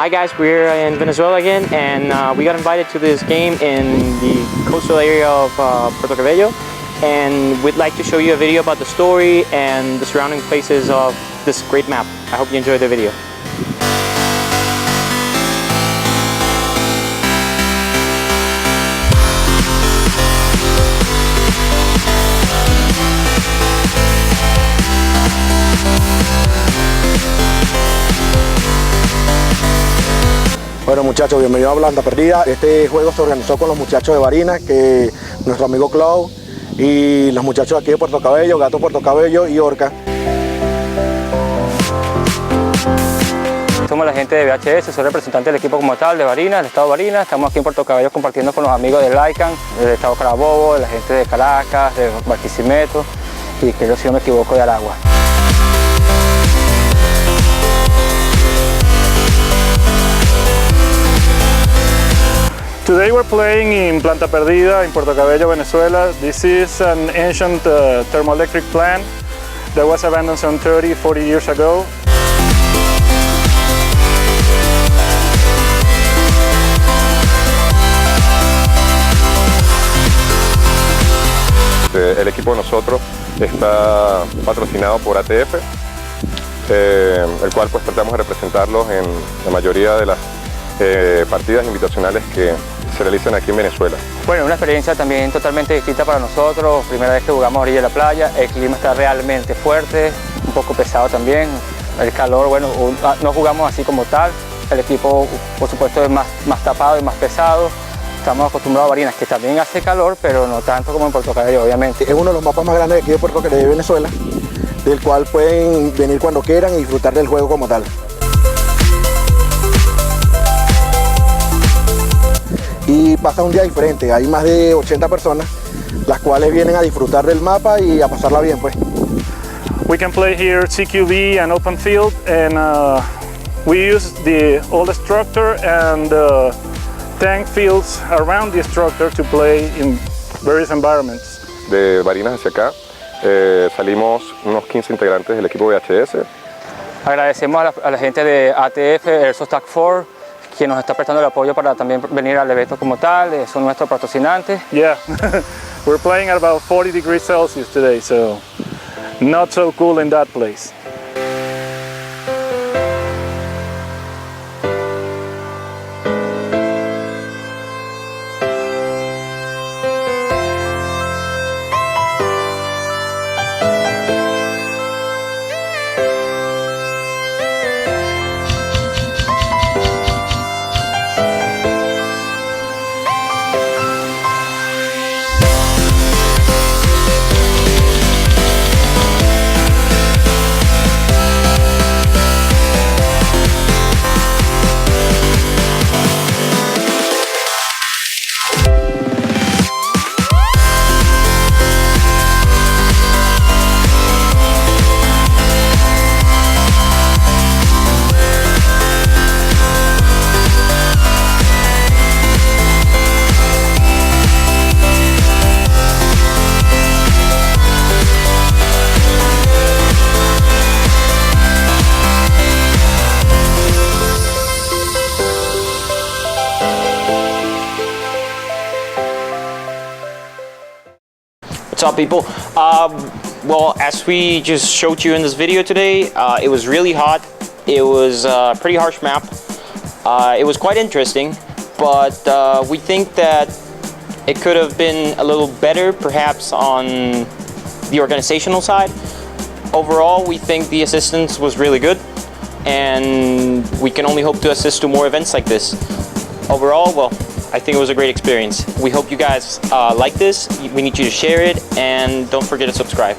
Hi guys, we're in Venezuela again, and we got invited to this game in the coastal area of Puerto Cabello, and we'd like to show you a video about the story and the surrounding places of this great map. I hope you enjoy the video. Bueno muchachos, bienvenidos a Planta, Perdida. Este juego se organizó con los muchachos de Barinas, que nuestro amigo Clau, y los muchachos aquí de Puerto Cabello, Gato Puerto Cabello y Orca. Somos la gente de VHS, soy representante del equipo como tal de Barinas, del estado de Barinas. Estamos aquí en Puerto Cabello compartiendo con los amigos de Laican, del estado Carabobo, de la gente de Caracas, de Barquisimeto y que yo, si no me equivoco, de Aragua. Today we're playing in Planta Perdida in Puerto Cabello, Venezuela. This is an ancient thermoelectric plant that was abandoned some 30-40 years ago. El equipo de nosotros está patrocinado por ATF, el cual pues tratamos de representarlos en la mayoría de las partidas invitacionales que se realizan aquí en Venezuela. Bueno, una experiencia también totalmente distinta para nosotros. Primera vez que jugamos a orilla de la playa, el clima está realmente fuerte, un poco pesado también. El calor, bueno, no jugamos así como tal. El equipo, por supuesto, es más tapado y más pesado. Estamos acostumbrados a Barinas, que también hace calor, pero no tanto como en Puerto Cabello, obviamente. Es uno de los mapas más grandes de aquí de Puerto Cabello, Venezuela, del cual pueden venir cuando quieran y disfrutar del juego como tal. Y pasa un día diferente, hay más de 80 personas, las cuales vienen a disfrutar del mapa y a pasarla bien, pues. We can play here CQB and open field, and we use the old structure and tank fields around the structure to play in various environments. De Barinas hacia acá salimos unos 15 integrantes del equipo VHS. Agradecemos a la gente de ATF, Airsoftaskforce, quien nos está prestando el apoyo para también venir al evento como tal. Son nuestros patrocinantes. Yeah, we're playing at about 40 degrees Celsius today, so not so cool in that place. What's up, people? Well, as we just showed you in this video today, it was really hot. It was a pretty harsh map. It was quite interesting, but we think that it could have been a little better, perhaps on the organizational side. Overall, we think the assistance was really good, and we can only hope to assist to more events like this. Overall, well, I think it was a great experience. We hope you guys like this. We need you to share it, and don't forget to subscribe.